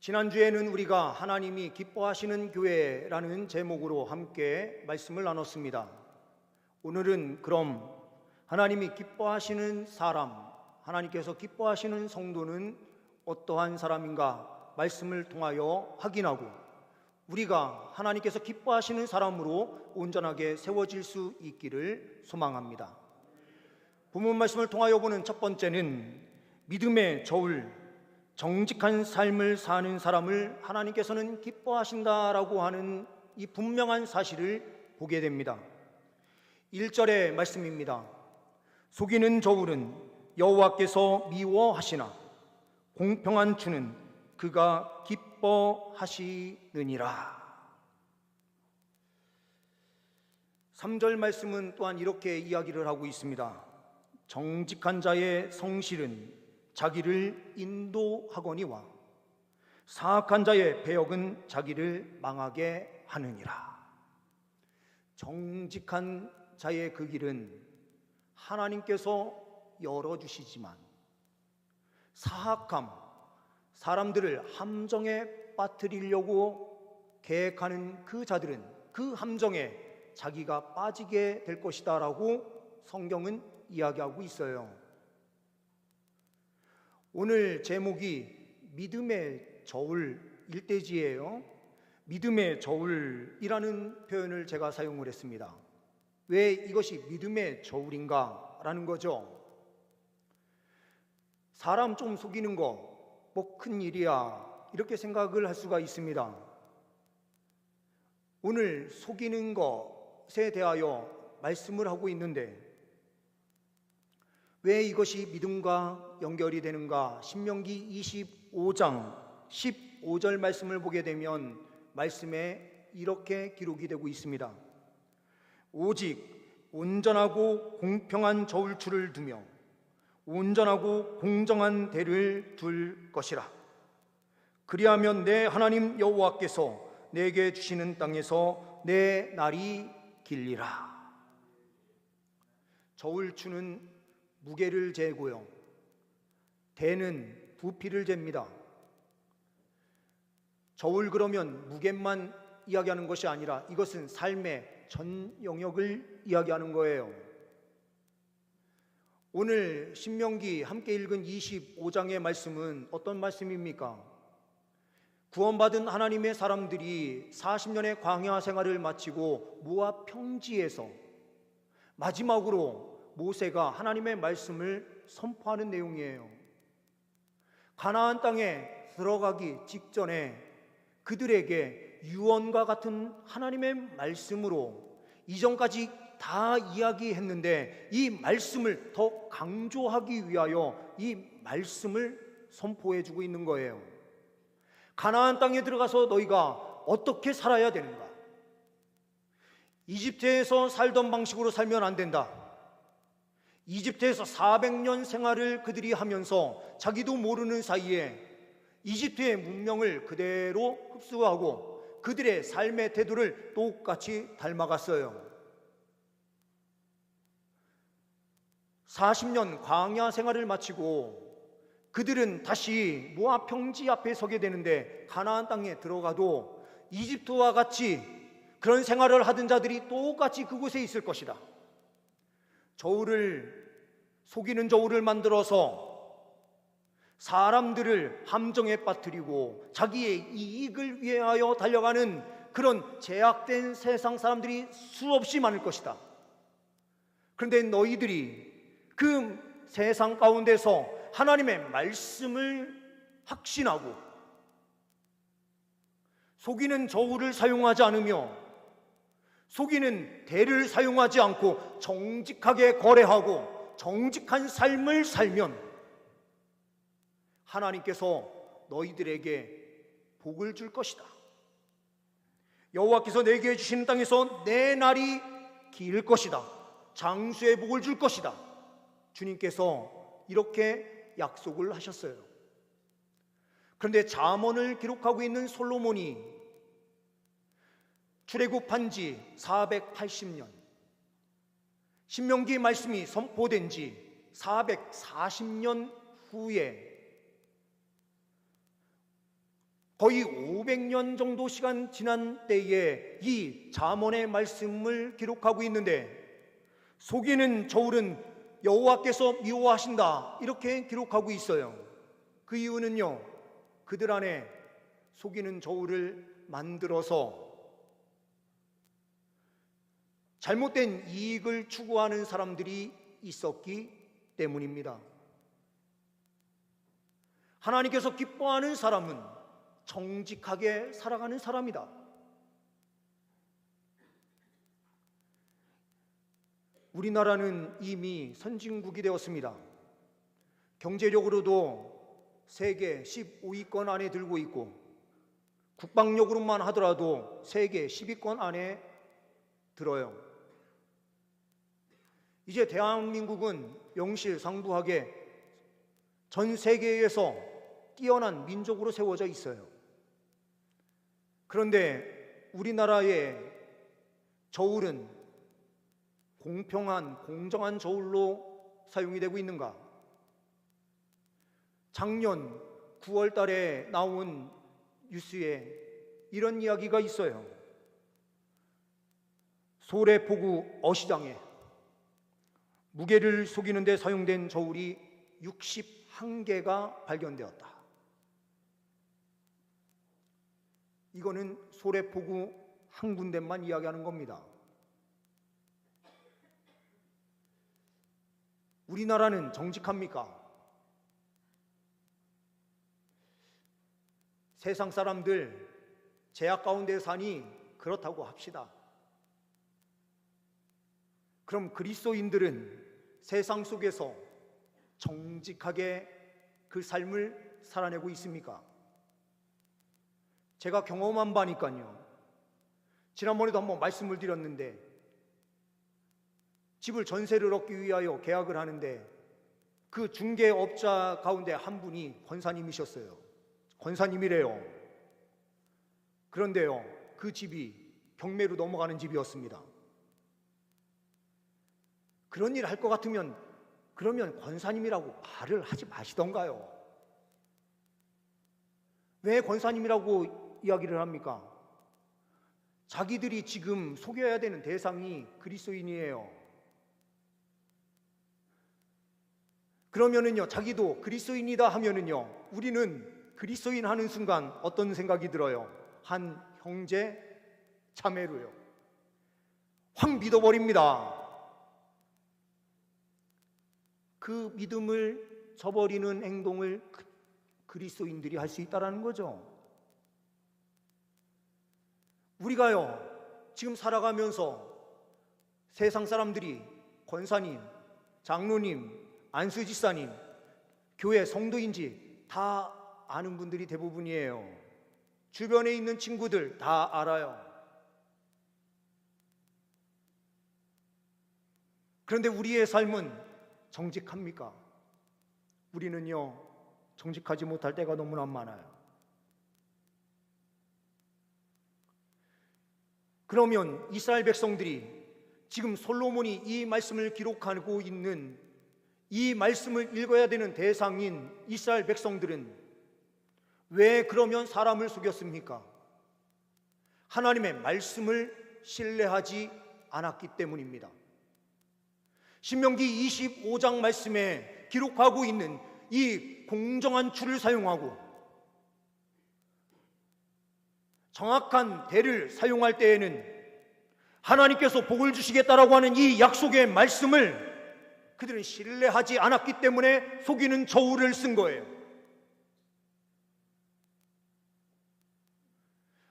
지난주에는 우리가 하나님이 기뻐하시는 교회라는 제목으로 함께 말씀을 나눴습니다. 오늘은 그럼 하나님이 기뻐하시는 사람, 하나님께서 기뻐하시는 성도는 어떠한 사람인가 말씀을 통하여 확인하고 우리가 하나님께서 기뻐하시는 사람으로 온전하게 세워질 수 있기를 소망합니다. 본문 말씀을 통하여 보는 첫 번째는 믿음의 저울, 정직한 삶을 사는 사람을 하나님께서는 기뻐하신다라고 하는 이 분명한 사실을 보게 됩니다. 1절의 말씀입니다. 속이는 저울은 여호와께서 미워하시나 공평한 주는 그가 기뻐하시느니라. 3절 말씀은 또한 이렇게 이야기를 하고 있습니다. 정직한 자의 성실은 자기를 인도하거니와 사악한 자의 배역은 자기를 망하게 하느니라. 정직한 자의 그 길은 하나님께서 열어주시지만 사악함, 사람들을 함정에 빠뜨리려고 계획하는 그 자들은 그 함정에 자기가 빠지게 될 것이다 라고 성경은 이야기하고 있어요. 오늘 제목이 믿음의 저울 일대지예요. 믿음의 저울이라는 표현을 제가 사용을 했습니다. 왜 이것이 믿음의 저울인가 라는 거죠. 사람 좀 속이는 거 뭐 큰일이야 이렇게 생각을 할 수가 있습니다. 오늘 속이는 것에 대하여 말씀을 하고 있는데 왜 이것이 믿음과 연결이 되는가? 신명기 25장 15절 말씀을 보게 되면 말씀에 이렇게 기록이 되고 있습니다. 오직 온전하고 공평한 저울추를 두며 온전하고 공정한 대를 둘 것이라. 그리하면 내 하나님 여호와께서 내게 주시는 땅에서 내 날이 길리라. 저울추는 무게를 재고요, 대는 부피를 잽니다. 저울 그러면 무게만 이야기하는 것이 아니라 이것은 삶의 전 영역을 이야기하는 거예요. 오늘 신명기 함께 읽은 25장의 말씀은 어떤 말씀입니까? 구원받은 하나님의 사람들이 40년의 광야 생활을 마치고 모압 평지에서 마지막으로 모세가 하나님의 말씀을 선포하는 내용이에요. 가나안 땅에 들어가기 직전에 그들에게 유언과 같은 하나님의 말씀으로 이전까지 다 이야기했는데 이 말씀을 더 강조하기 위하여 이 말씀을 선포해 주고 있는 거예요. 가나안 땅에 들어가서 너희가 어떻게 살아야 되는가? 이집트에서 살던 방식으로 살면 안 된다. 이집트에서 400년 생활을 그들이 하면서 자기도 모르는 사이에 이집트의 문명을 그대로 흡수하고 그들의 삶의 태도를 똑같이 닮아갔어요. 40년 광야 생활을 마치고 그들은 다시 모압 평지 앞에 서게 되는데 가나안 땅에 들어가도 이집트와 같이 그런 생활을 하던 자들이 똑같이 그곳에 있을 것이다. 저울을 속이는 저울을 만들어서 사람들을 함정에 빠뜨리고 자기의 이익을 위하여 달려가는 그런 제약된 세상 사람들이 수없이 많을 것이다. 그런데 너희들이 그 세상 가운데서 하나님의 말씀을 확신하고 속이는 저울을 사용하지 않으며 속이는 대를 사용하지 않고 정직하게 거래하고 정직한 삶을 살면 하나님께서 너희들에게 복을 줄 것이다. 여호와께서 내게 주시는 땅에서 내 날이 길 것이다. 장수의 복을 줄 것이다. 주님께서 이렇게 약속을 하셨어요. 그런데 잠언을 기록하고 있는 솔로몬이 출애굽한 지 480년, 신명기 말씀이 선포된 지 440년 후에 거의 500년 정도 시간 지난 때에 이 잠언의 말씀을 기록하고 있는데, 속이는 저울은 여호와께서 미워하신다 이렇게 기록하고 있어요. 그 이유는요, 그들 안에 속이는 저울을 만들어서 잘못된 이익을 추구하는 사람들이 있었기 때문입니다. 하나님께서 기뻐하는 사람은 정직하게 살아가는 사람이다. 우리나라는 이미 선진국이 되었습니다. 경제력으로도 세계 15위권 안에 들고 있고, 국방력으로만 하더라도 세계 10위권 안에 들어요. 이제 대한민국은 명실상부하게 전 세계에서 뛰어난 민족으로 세워져 있어요. 그런데 우리나라의 저울은 공평한, 공정한 저울로 사용이 되고 있는가? 작년 9월 달에 나온 뉴스에 이런 이야기가 있어요. 소래포구 어시장에 무게를 속이는 데 사용된 저울이 61개가 발견되었다. 이거는 소래포구 한 군데만 이야기하는 겁니다. 우리나라는 정직합니까? 세상 사람들 제약 가운데 사니 그렇다고 합시다. 그럼 그리스도인들은 세상 속에서 정직하게 그 삶을 살아내고 있습니까? 제가 경험한 바니까요. 지난번에도 한번 말씀을 드렸는데, 집을 전세를 얻기 위하여 계약을 하는데 그 중개업자 가운데 한 분이 권사님이셨어요. 권사님이래요. 그런데요, 그 집이 경매로 넘어가는 집이었습니다. 그런 일 할 것 같으면 그러면 권사님이라고 말을 하지 마시던가요. 왜 권사님이라고 이야기를 합니까? 자기들이 지금 속여야 되는 대상이 그리스도인이에요. 그러면은요, 자기도 그리스도인이다 하면은요, 우리는 그리스도인 하는 순간 어떤 생각이 들어요? 한 형제 자매로요. 확 믿어버립니다. 그 믿음을 저버리는 행동을 그리스도인들이 할 수 있다는 거죠. 우리가요, 지금 살아가면서 세상 사람들이 권사님, 장로님, 안수지사님, 교회 성도인지 다 아는 분들이 대부분이에요. 주변에 있는 친구들 다 알아요. 그런데 우리의 삶은 정직합니까? 우리는요, 정직하지 못할 때가 너무나 많아요. 그러면 이스라엘 백성들이 지금 솔로몬이 이 말씀을 기록하고 있는 이 말씀을 읽어야 되는 대상인 이스라엘 백성들은 왜 그러면 사람을 속였습니까? 하나님의 말씀을 신뢰하지 않았기 때문입니다. 신명기 25장 말씀에 기록하고 있는 이 공정한 줄을 사용하고 정확한 대를 사용할 때에는 하나님께서 복을 주시겠다라고 하는 이 약속의 말씀을 그들은 신뢰하지 않았기 때문에 속이는 저울을 쓴 거예요.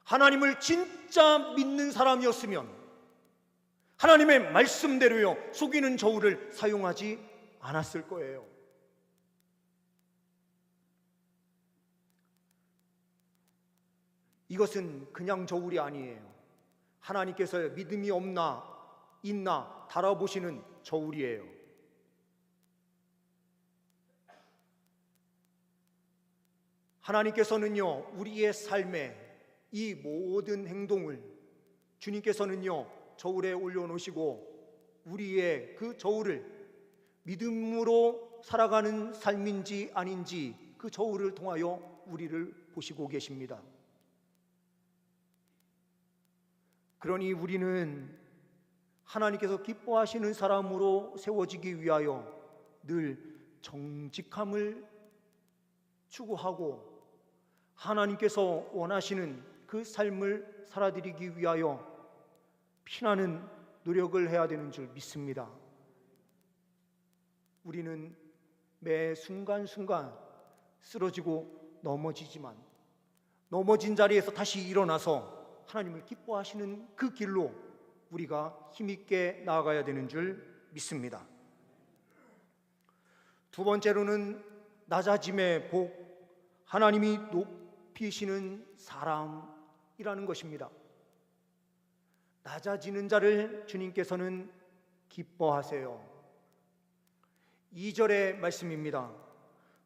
하나님을 진짜 믿는 사람이었으면 하나님의 말씀대로요, 속이는 저울을 사용하지 않았을 거예요. 이것은 그냥 저울이 아니에요. 하나님께서 믿음이 없나 있나 달아보시는 저울이에요. 하나님께서는요, 우리의 삶에 이 모든 행동을 주님께서는요, 저울에 올려놓으시고 우리의 그 저울을 믿음으로 살아가는 삶인지 아닌지 그 저울을 통하여 우리를 보시고 계십니다. 그러니 우리는 하나님께서 기뻐하시는 사람으로 세워지기 위하여 늘 정직함을 추구하고 하나님께서 원하시는 그 삶을 살아드리기 위하여 피나는 노력을 해야 되는 줄 믿습니다. 우리는 매 순간순간 쓰러지고 넘어지지만 넘어진 자리에서 다시 일어나서 하나님을 기뻐하시는 그 길로 우리가 힘있게 나아가야 되는 줄 믿습니다. 두 번째로는 낮아짐의 복, 하나님이 높이시는 사람이라는 것입니다. 낮아지는 자를 주님께서는 기뻐하세요. 2절의 말씀입니다.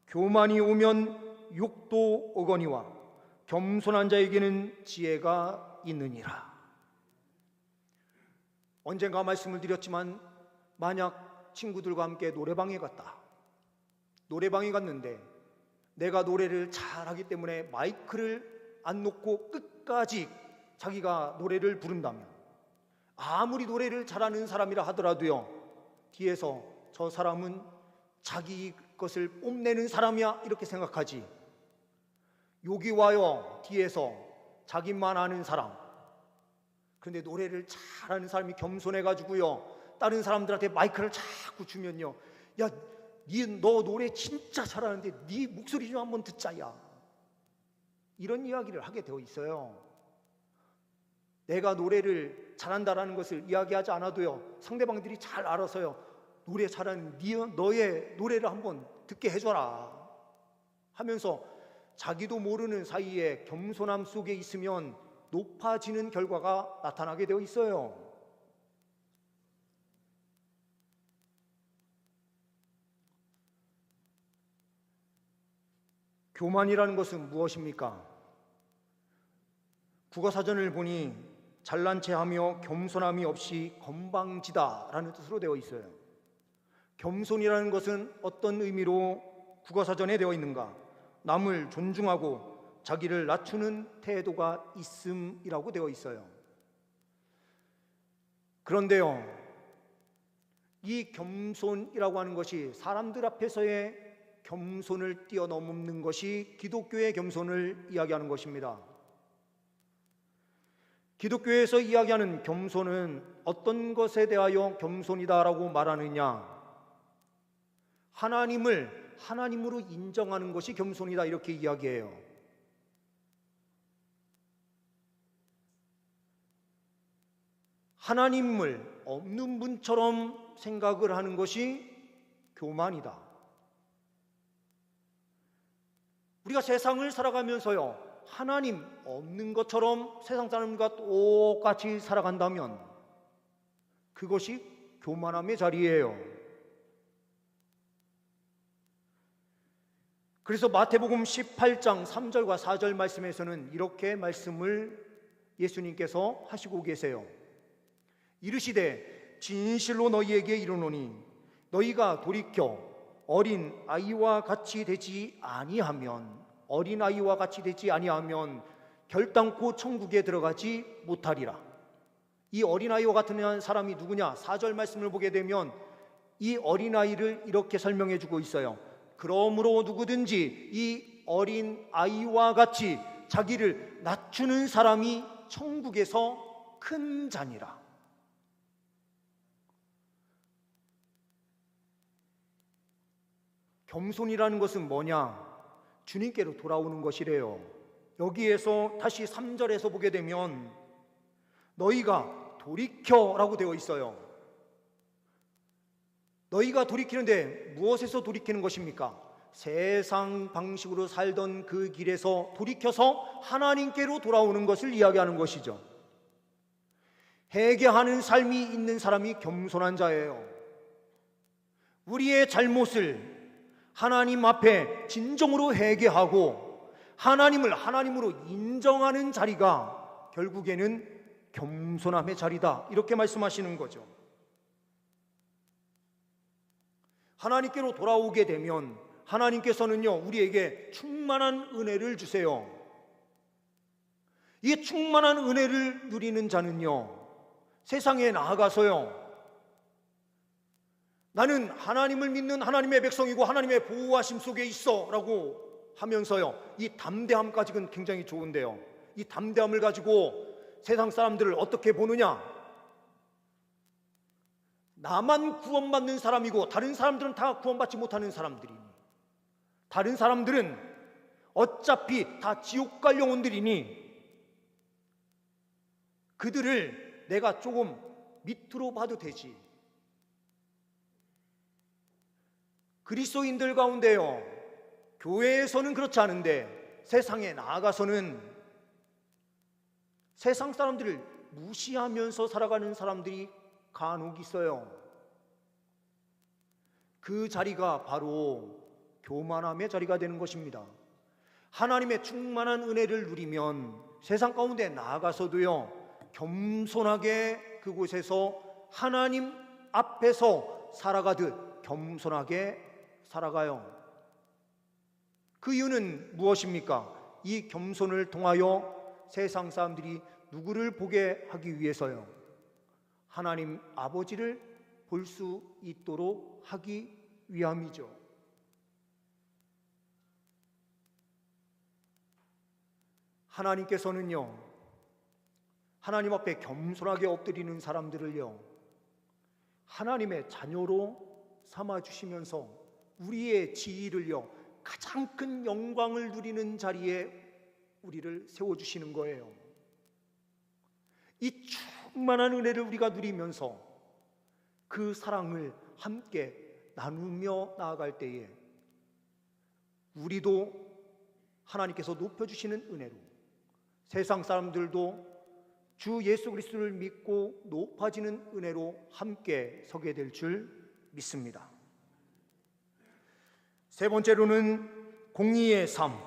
교만이 오면 욕도 오거니와 겸손한 자에게는 지혜가 있느니라. 언젠가 말씀을 드렸지만 만약 친구들과 함께 노래방에 갔다. 노래방에 갔는데 내가 노래를 잘하기 때문에 마이크를 안 놓고 끝까지 자기가 노래를 부른다면 아무리 노래를 잘하는 사람이라 하더라도요, 뒤에서 저 사람은 자기 것을 뽐내는 사람이야 이렇게 생각하지, 여기 와요 뒤에서 자기만 아는 사람, 그런데 노래를 잘하는 사람이 겸손해가지고요 다른 사람들한테 마이크를 자꾸 주면요, 야, 너 노래 진짜 잘하는데 네 목소리 좀 한번 듣자야, 이런 이야기를 하게 되어 있어요. 내가 노래를 잘한다라는 것을 이야기하지 않아도요 상대방들이 잘 알아서요, 노래 잘하는 너의 노래를 한번 듣게 해줘라 하면서 자기도 모르는 사이에 겸손함 속에 있으면 높아지는 결과가 나타나게 되어 있어요. 교만이라는 것은 무엇입니까? 국어사전을 보니 잘난 체하며 겸손함이 없이 건방지다라는 뜻으로 되어 있어요. 겸손이라는 것은 어떤 의미로 국어사전에 되어 있는가? 남을 존중하고 자기를 낮추는 태도가 있음이라고 되어 있어요. 그런데요, 이 겸손이라고 하는 것이 사람들 앞에서의 겸손을 뛰어넘는 것이 기독교의 겸손을 이야기하는 것입니다. 기독교에서 이야기하는 겸손은 어떤 것에 대하여 겸손이다라고 말하느냐? 하나님을 하나님으로 인정하는 것이 겸손이다 이렇게 이야기해요. 하나님을 없는 분처럼 생각을 하는 것이 교만이다. 우리가 세상을 살아가면서요 하나님 없는 것처럼 세상 사람과 똑같이 살아간다면 그것이 교만함의 자리예요. 그래서 마태복음 18장 3절과 4절 말씀에서는 이렇게 말씀을 예수님께서 하시고 계세요. 이르시되 진실로 너희에게 이르노니 너희가 돌이켜 어린 아이와 같이 되지 아니하면 결단코 천국에 들어가지 못하리라. 이 어린아이와 같은 사람이 누구냐? 4절 말씀을 보게 되면 이 어린아이를 이렇게 설명해 주고 있어요. 그러므로 누구든지 이 어린아이와 같이 자기를 낮추는 사람이 천국에서 큰 자니라. 겸손이라는 것은 뭐냐? 주님께로 돌아오는 것이래요. 여기에서 다시 3절에서 보게 되면 너희가 돌이켜라고 되어 있어요. 너희가 돌이키는데 무엇에서 돌이키는 것입니까? 세상 방식으로 살던 그 길에서 돌이켜서 하나님께로 돌아오는 것을 이야기하는 것이죠. 회개하는 삶이 있는 사람이 겸손한 자예요. 우리의 잘못을 하나님 앞에 진정으로 회개하고 하나님을 하나님으로 인정하는 자리가 결국에는 겸손함의 자리다 이렇게 말씀하시는 거죠. 하나님께로 돌아오게 되면 하나님께서는요, 우리에게 충만한 은혜를 주세요. 이 충만한 은혜를 누리는 자는요, 세상에 나아가서요, 나는 하나님을 믿는 하나님의 백성이고 하나님의 보호하심 속에 있어 라고 하면서요, 이 담대함까지는 굉장히 좋은데요, 이 담대함을 가지고 세상 사람들을 어떻게 보느냐? 나만 구원받는 사람이고 다른 사람들은 다 구원받지 못하는 사람들이니, 다른 사람들은 어차피 다 지옥 갈 영혼들이니 그들을 내가 조금 밑으로 봐도 되지. 그리스도인들 가운데요, 교회에서는 그렇지 않은데 세상에 나아가서는 세상 사람들을 무시하면서 살아가는 사람들이 간혹 있어요. 그 자리가 바로 교만함의 자리가 되는 것입니다. 하나님의 충만한 은혜를 누리면 세상 가운데 나아가서도요, 겸손하게 그곳에서 하나님 앞에서 살아가듯 겸손하게 살아가요. 그 이유는 무엇입니까? 이 겸손을 통하여 세상 사람들이 누구를 보게 하기 위해서요, 하나님 아버지를 볼 수 있도록 하기 위함이죠. 하나님께서는요, 하나님 앞에 겸손하게 엎드리는 사람들을요, 하나님의 자녀로 삼아주시면서 우리의 지위를요, 가장 큰 영광을 누리는 자리에 우리를 세워주시는 거예요. 이 충만한 은혜를 우리가 누리면서 그 사랑을 함께 나누며 나아갈 때에 우리도 하나님께서 높여주시는 은혜로 세상 사람들도 주 예수 그리스도를 믿고 높아지는 은혜로 함께 서게 될 줄 믿습니다. 세 번째로는 공의의 삶,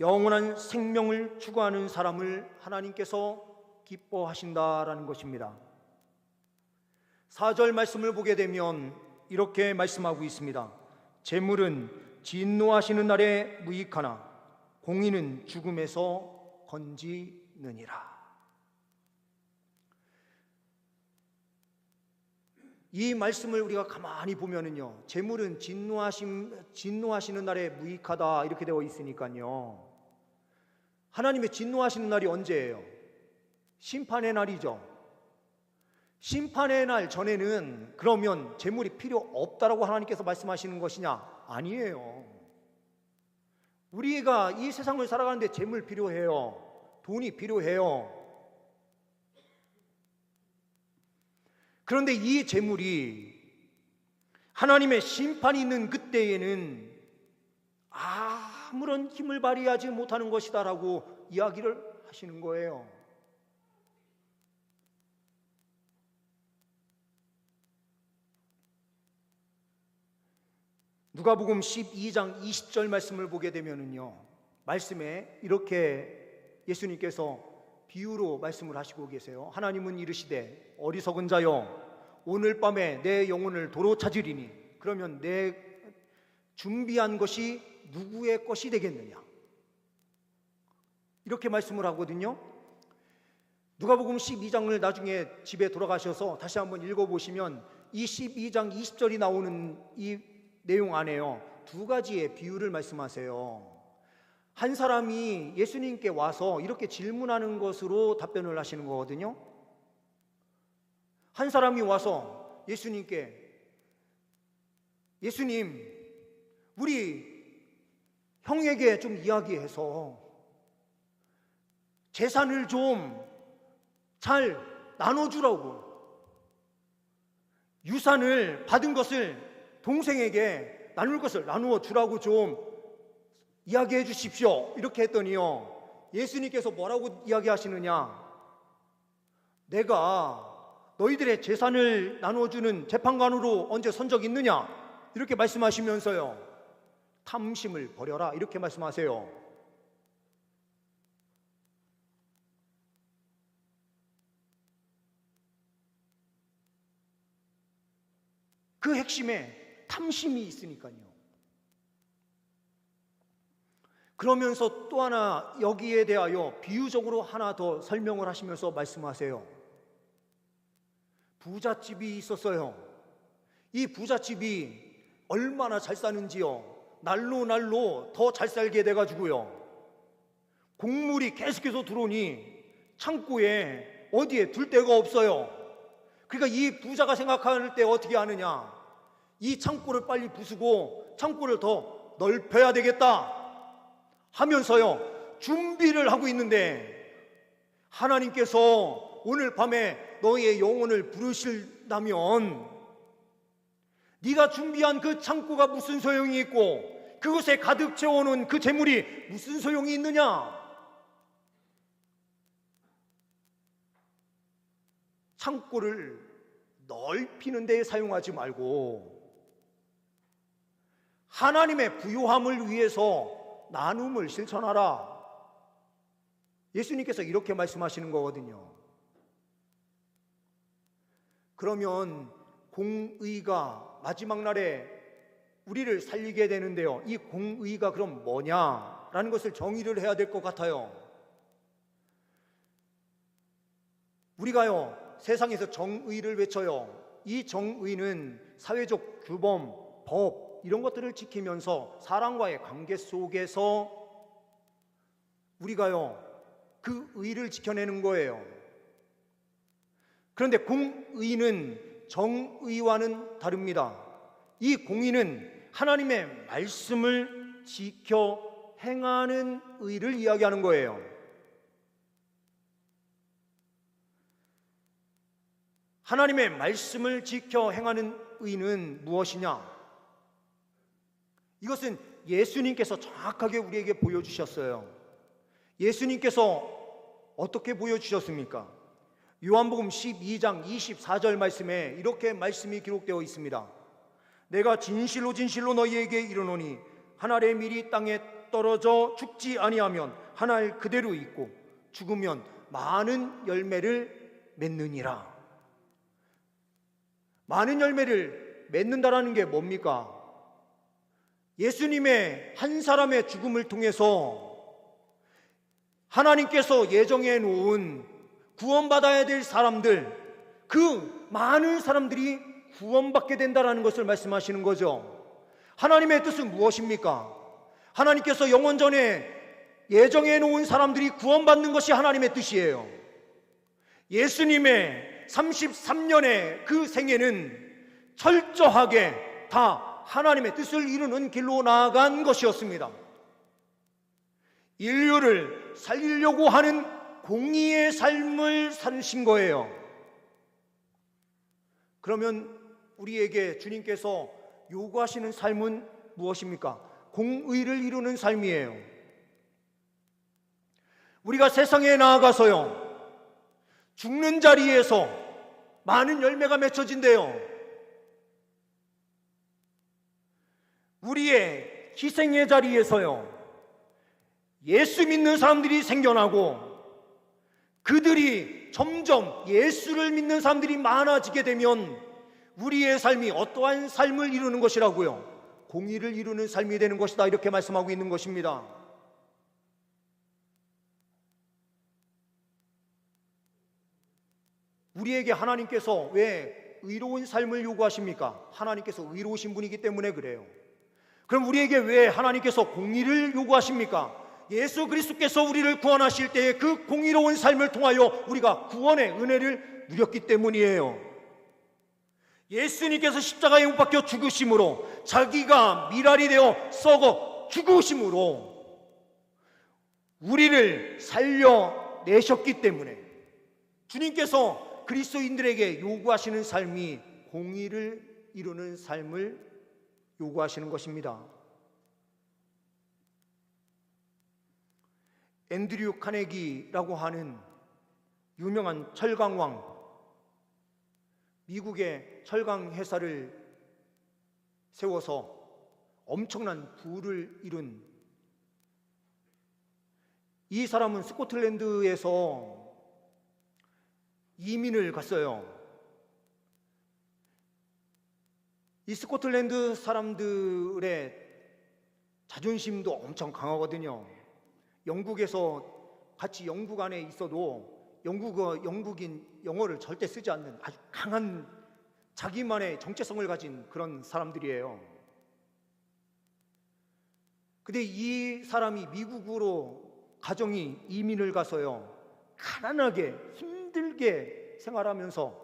영원한 생명을 추구하는 사람을 하나님께서 기뻐하신다라는 것입니다. 4절 말씀을 보게 되면 이렇게 말씀하고 있습니다. 재물은 진노하시는 날에 무익하나 공의는 죽음에서 건지느니라. 이 말씀을 우리가 가만히 보면은요, 재물은 진노하시는 날에 무익하다 이렇게 되어 있으니까요, 하나님의 진노하시는 날이 언제예요? 심판의 날이죠. 심판의 날 전에는 그러면 재물이 필요 없다라고 하나님께서 말씀하시는 것이냐? 아니에요. 우리가 이 세상을 살아가는데 재물 필요해요. 돈이 필요해요. 그런데 이 재물이 하나님의 심판이 있는 그때에는 아무런 힘을 발휘하지 못하는 것이다라고 이야기를 하시는 거예요. 누가복음 12장 20절 말씀을 보게 되면은요, 말씀에 이렇게 예수님께서 비유로 말씀을 하시고 계세요. 하나님은 이르시되 어리석은 자여 오늘 밤에 내 영혼을 도로 찾으리니 그러면 내 준비한 것이 누구의 것이 되겠느냐, 이렇게 말씀을 하거든요. 누가복음 12장을 나중에 집에 돌아가셔서 다시 한번 읽어보시면 이 12장 20절이 나오는 이 내용 안에요, 두 가지의 비유를 말씀하세요. 한 사람이 예수님께 와서 이렇게 질문하는 것으로 답변을 하시는 거거든요. 한 사람이 와서 예수님께, 예수님, 우리 형에게 좀 이야기해서 재산을 좀 잘 나눠주라고, 유산을 받은 것을 동생에게 나눌 것을 나누어 주라고 좀 이야기해 주십시오. 이렇게 했더니요, 예수님께서 뭐라고 이야기하시느냐, 내가 너희들의 재산을 나눠주는 재판관으로 언제 선 적 있느냐, 이렇게 말씀하시면서요, 탐심을 버려라 이렇게 말씀하세요. 그 핵심에 탐심이 있으니까요. 그러면서 또 하나 여기에 대하여 비유적으로 하나 더 설명을 하시면서 말씀하세요. 부잣집이 있었어요. 이 부잣집이 얼마나 잘 사는지요. 날로 날로 더 잘 살게 돼가지고요. 곡물이 계속해서 들어오니 창고에 어디에 둘 데가 없어요. 그러니까 이 부자가 생각할 때 어떻게 하느냐, 이 창고를 빨리 부수고 창고를 더 넓혀야 되겠다 하면서요 준비를 하고 있는데, 하나님께서 오늘 밤에 너의 영혼을 부르신다면 네가 준비한 그 창고가 무슨 소용이 있고 그곳에 가득 채워놓은 그 재물이 무슨 소용이 있느냐? 창고를 넓히는 데에 사용하지 말고 하나님의 부요함을 위해서 나눔을 실천하라. 예수님께서 이렇게 말씀하시는 거거든요. 그러면 공의가 마지막 날에 우리를 살리게 되는데요, 이 공의가 그럼 뭐냐라는 것을 정의를 해야 될 것 같아요. 우리가요 세상에서 정의를 외쳐요. 이 정의는 사회적 규범, 법 이런 것들을 지키면서 사람과의 관계 속에서 우리가요 그 의를 지켜내는 거예요. 그런데 공의는 정의와는 다릅니다. 이 공의는 하나님의 말씀을 지켜 행하는 의를 이야기하는 거예요. 하나님의 말씀을 지켜 행하는 의는 무엇이냐? 이것은 예수님께서 정확하게 우리에게 보여주셨어요. 예수님께서 어떻게 보여주셨습니까? 요한복음 12장 24절 말씀에 이렇게 말씀이 기록되어 있습니다. 내가 진실로 진실로 너희에게 이르노니 한 알의 밀이 땅에 떨어져 죽지 아니하면 한 알 그대로 있고 죽으면 많은 열매를 맺느니라. 많은 열매를 맺는다라는 게 뭡니까? 예수님의 한 사람의 죽음을 통해서 하나님께서 예정해 놓은 구원받아야 될 사람들, 그 많은 사람들이 구원받게 된다라는 것을 말씀하시는 거죠. 하나님의 뜻은 무엇입니까? 하나님께서 영원 전에 예정해 놓은 사람들이 구원받는 것이 하나님의 뜻이에요. 예수님의 33년의 그 생애는 철저하게 다 하나님의 뜻을 이루는 길로 나아간 것이었습니다. 인류를 살리려고 하는 공의의 삶을 사신 거예요. 그러면 우리에게 주님께서 요구하시는 삶은 무엇입니까? 공의를 이루는 삶이에요. 우리가 세상에 나아가서요 죽는 자리에서 많은 열매가 맺혀진대요. 우리의 희생의 자리에서요 예수 믿는 사람들이 생겨나고 그들이 점점 예수를 믿는 사람들이 많아지게 되면 우리의 삶이 어떠한 삶을 이루는 것이라고요? 공의를 이루는 삶이 되는 것이다, 이렇게 말씀하고 있는 것입니다. 우리에게 하나님께서 왜 의로운 삶을 요구하십니까? 하나님께서 의로우신 분이기 때문에 그래요. 그럼 우리에게 왜 하나님께서 공의를 요구하십니까? 예수 그리스도께서 우리를 구원하실 때에 그 공의로운 삶을 통하여 우리가 구원의 은혜를 누렸기 때문이에요. 예수님께서 십자가에 못 박혀 죽으심으로, 자기가 미랄이 되어 썩어 죽으심으로 우리를 살려내셨기 때문에 주님께서 그리스도인들에게 요구하시는 삶이 공의를 이루는 삶을 요구하시는 것입니다. 앤드류 카네기라고 하는 유명한 철강왕, 미국의 철강 회사를 세워서 엄청난 부를 이룬 이 사람은 스코틀랜드에서 이민을 갔어요. 이 스코틀랜드 사람들의 자존심도 엄청 강하거든요. 영국에서 같이 영국 안에 있어도 영국인 영어를 절대 쓰지 않는 아주 강한 자기만의 정체성을 가진 그런 사람들이에요. 근데 이 사람이 미국으로 가정이 이민을 가서요, 가난하게 힘들게 생활하면서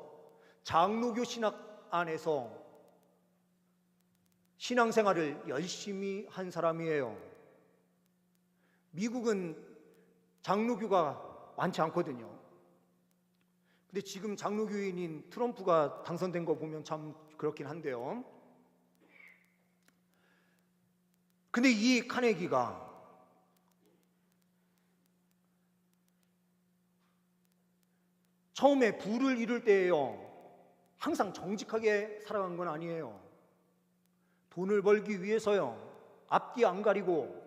장로교 신학 안에서 신앙생활을 열심히 한 사람이에요. 미국은 장로교가 많지 않거든요. 근데 지금 장로교인인 트럼프가 당선된 거 보면 참 그렇긴 한데요. 근데 이 카네기가 처음에 부를 이룰 때에요, 항상 정직하게 살아간 건 아니에요. 돈을 벌기 위해서요, 앞뒤 안 가리고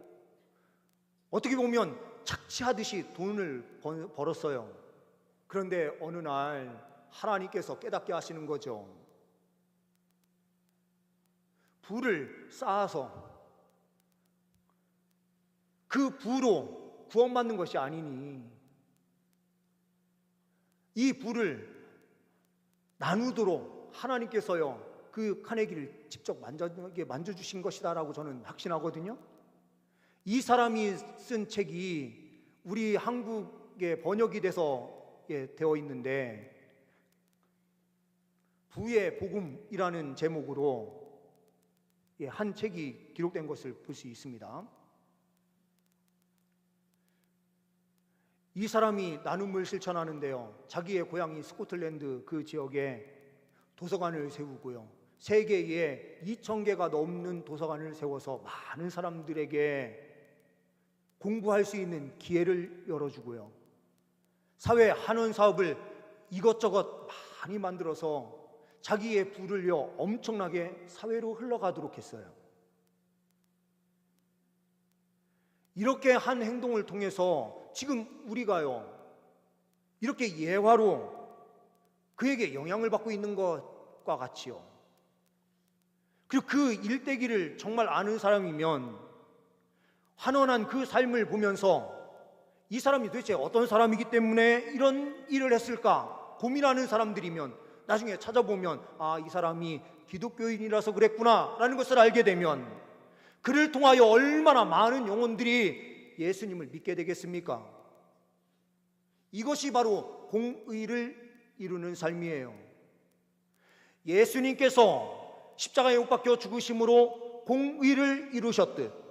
어떻게 보면 착취하듯이 돈을 벌었어요. 그런데 어느 날 하나님께서 깨닫게 하시는 거죠. 부를 쌓아서 그 부로 구원받는 것이 아니니 이 부를 나누도록 하나님께서요, 그 카네기를 직접 만져주신 것이다라고 저는 확신하거든요. 이 사람이 쓴 책이 우리 한국에 번역이 돼서 되어 있는데, 부의 복음이라는 제목으로 한 책이 기록된 것을 볼 수 있습니다. 이 사람이 나눔을 실천하는데요, 자기의 고향이 스코틀랜드 그 지역에 도서관을 세우고요, 세계에 2,000개가 넘는 도서관을 세워서 많은 사람들에게 공부할 수 있는 기회를 열어주고요, 사회 한원 사업을 이것저것 많이 만들어서 자기의 부를요 엄청나게 사회로 흘러가도록 했어요. 이렇게 한 행동을 통해서 지금 우리가요 이렇게 예화로 그에게 영향을 받고 있는 것과 같이요, 그리고 그 일대기를 정말 아는 사람이면 환원한 그 삶을 보면서 이 사람이 도대체 어떤 사람이기 때문에 이런 일을 했을까 고민하는 사람들이면 나중에 찾아보면 이 사람이 기독교인이라서 그랬구나 라는 것을 알게 되면 그를 통하여 얼마나 많은 영혼들이 예수님을 믿게 되겠습니까? 이것이 바로 공의를 이루는 삶이에요. 예수님께서 십자가에 못 박혀 죽으심으로 공의를 이루셨듯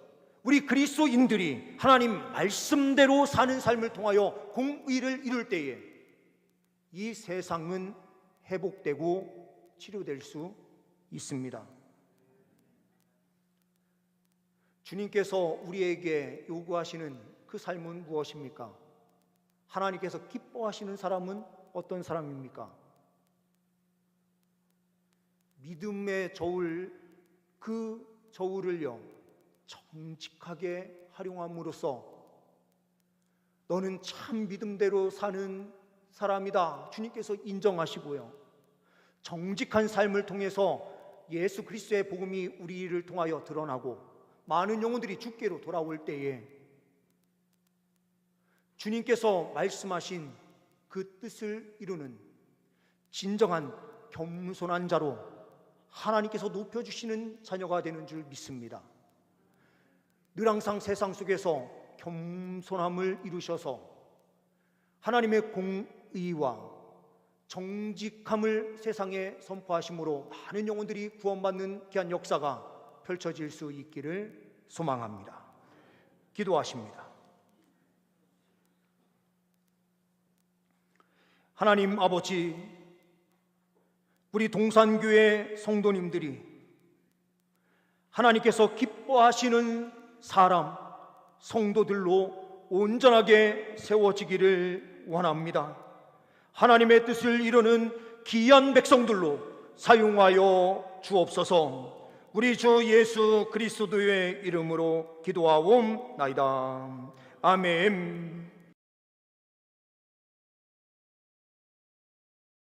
우리 그리스도인들이 하나님 말씀대로 사는 삶을 통하여 공의를 이룰 때에 이 세상은 회복되고 치료될 수 있습니다. 주님께서 우리에게 요구하시는 그 삶은 무엇입니까? 하나님께서 기뻐하시는 사람은 어떤 사람입니까? 믿음의 저울, 그 저울을요 정직하게 활용함으로써 너는 참 믿음대로 사는 사람이다 주님께서 인정하시고요, 정직한 삶을 통해서 예수 그리스도의 복음이 우리를 통하여 드러나고 많은 영혼들이 주께로 돌아올 때에 주님께서 말씀하신 그 뜻을 이루는 진정한 겸손한 자로 하나님께서 높여주시는 자녀가 되는 줄 믿습니다. 늘 항상 세상 속에서 겸손함을 이루셔서 하나님의 공의와 정직함을 세상에 선포하심으로 많은 영혼들이 구원받는 귀한 역사가 펼쳐질 수 있기를 소망합니다. 기도하십니다. 하나님 아버지, 우리 동산교회 성도님들이 하나님께서 기뻐하시는 사람, 성도들로 온전하게 세워지기를 원합니다. 하나님의 뜻을 이루는 귀한 백성들로 사용하여 주옵소서. 우리 주 예수 그리스도의 이름으로 기도하옵나이다. 아멘.